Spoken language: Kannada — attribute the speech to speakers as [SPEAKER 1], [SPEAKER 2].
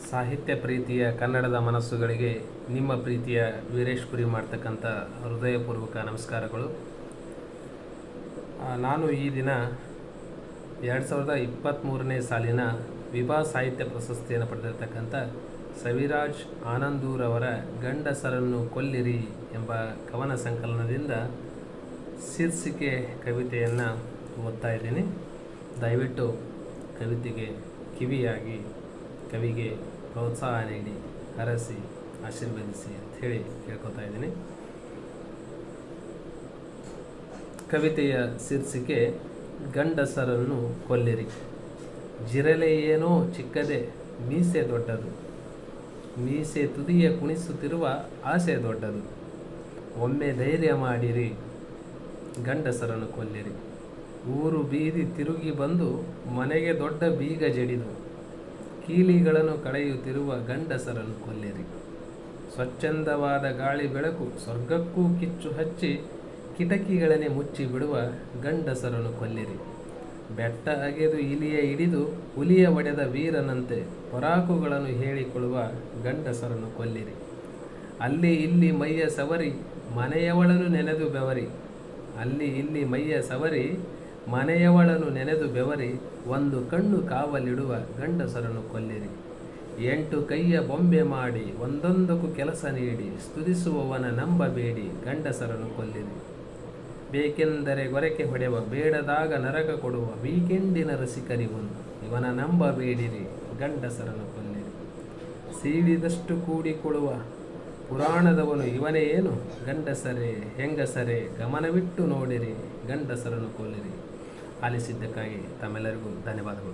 [SPEAKER 1] ಸಾಹಿತ್ಯ ಪ್ರೀತಿಯ ಕನ್ನಡದ ಮನಸ್ಸುಗಳಿಗೆ ನಿಮ್ಮ ಪ್ರೀತಿಯ ವೀರೇಶ್ ಪುರಿ ಮಾಡ್ತಕ್ಕಂಥ ಹೃದಯಪೂರ್ವಕ ನಮಸ್ಕಾರಗಳು. ನಾನು ಈ ದಿನ 2023ನೇ ಸಾಲಿನ ವಿಭಾ ಸಾಹಿತ್ಯ ಪ್ರಶಸ್ತಿಯನ್ನು ಪಡೆದಿರತಕ್ಕಂಥ ಸವಿರಾಜ್ ಆನಂದೂರವರ ಗಂಡಸರನ್ನು ಕೊಲ್ಲಿರಿ ಎಂಬ ಕವನ ಸಂಕಲನದಿಂದ ಶೀರ್ಷಿಕೆ ಕವಿತೆಯನ್ನು ಓದ್ತಾ ಇದ್ದೀನಿ. ದಯವಿಟ್ಟು ಕವಿತೆಗೆ ಕಿವಿಯಾಗಿ ಕವಿಗೆ ಪ್ರೋತ್ಸಾಹ ನೀಡಿ ಹರಸಿ ಆಶೀರ್ವದಿಸಿ ಅಂತ ಹೇಳಿ ಕೇಳ್ಕೊತಾ ಇದ್ದೀನಿ. ಕವಿತೆಯ ಶೀರ್ಷಿಕೆ ಗಂಡಸರನ್ನು ಕೊಲ್ಲಿರಿ. ಜಿರಲೆ ಏನೋ ಚಿಕ್ಕದೆ, ಮೀಸೆ ದೊಡ್ಡದು, ಮೀಸೆ ತುದಿಯ ಕುಣಿಸುತ್ತಿರುವ ಆಸೆ ದೊಡ್ಡದು. ಒಮ್ಮೆ ಧೈರ್ಯ ಮಾಡಿರಿ, ಗಂಡಸರನ್ನು ಕೊಲ್ಲಿರಿ. ಊರು ಬೀದಿ ತಿರುಗಿ ಬಂದು ಮನೆಗೆ ದೊಡ್ಡ ಬೀಗ ಜಡಿದು ಕೀಲಿಗಳನ್ನು ಕಳೆಯುತ್ತಿರುವ ಗಂಡಸರನ್ನು ಕೊಲ್ಲಿರಿ. ಸ್ವಚ್ಛಂದವಾದ ಗಾಳಿ ಬೆಳಕು ಸ್ವರ್ಗಕ್ಕೂ ಕಿಚ್ಚು ಹಚ್ಚಿ ಕಿಟಕಿಗಳನ್ನೇ ಮುಚ್ಚಿ ಬಿಡುವ ಗಂಡಸರನ್ನು ಕೊಲ್ಲಿರಿ. ಬೆಟ್ಟ ಅಗೆದು ಇಲಿಯ ಹಿಡಿದು ಹುಲಿಯ ಒಡೆದ ವೀರನಂತೆ ಪರಾಕುಗಳನ್ನು ಹೇಳಿಕೊಳ್ಳುವ ಗಂಡಸರನ್ನು ಕೊಲ್ಲಿರಿ. ಅಲ್ಲಿ ಇಲ್ಲಿ ಮೈಯ ಸವರಿ ಮನೆಯವಳನ್ನು ನೆನೆದು ಬೆವರಿ, ಅಲ್ಲಿ ಇಲ್ಲಿ ಮೈಯ ಸವರಿ ಮನೆಯವಳನ್ನು ನೆನೆದು ಬೆವರಿ ಒಂದು ಕಣ್ಣು ಕಾವಲಿಡುವ ಗಂಡಸರನ್ನು ಕೊಲ್ಲಿರಿ. 8 ಕೈಯ ಬೊಂಬೆ ಮಾಡಿ ಒಂದೊಂದಕ್ಕೂ ಕೆಲಸ ನೀಡಿ ಸ್ತುತಿಸುವವನ ನಂಬಬೇಡಿ, ಗಂಡಸರನ್ನು ಕೊಲ್ಲಿರಿ. ಬೇಕೆಂದರೆ ಗೊರಕೆ ಹೊಡೆವ, ಬೇಡದಾಗ ನರಕ ಕೊಡುವ ವೀಕೆಂಡಿನ ರಸಿಕರಿವನು, ಇವನ ನಂಬಬೇಡಿರಿ, ಗಂಡಸರನ್ನು ಕೊಲ್ಲಿರಿ. ಸೀಳಿದಷ್ಟು ಕೂಡಿಕೊಳ್ಳುವ ಪುರಾಣದವನು ಇವನೇ ಏನು, ಗಂಡಸರೇ ಹೆಂಗಸರೇ ಗಮನವಿಟ್ಟು ನೋಡಿರಿ, ಗಂಡಸರನ್ನು ಕೊಲ್ಲಿರಿ. ಆಲಿಸಿದ್ದಕ್ಕಾಗಿ ತಮ್ಮೆಲ್ಲರಿಗೂ ಧನ್ಯವಾದಗಳು.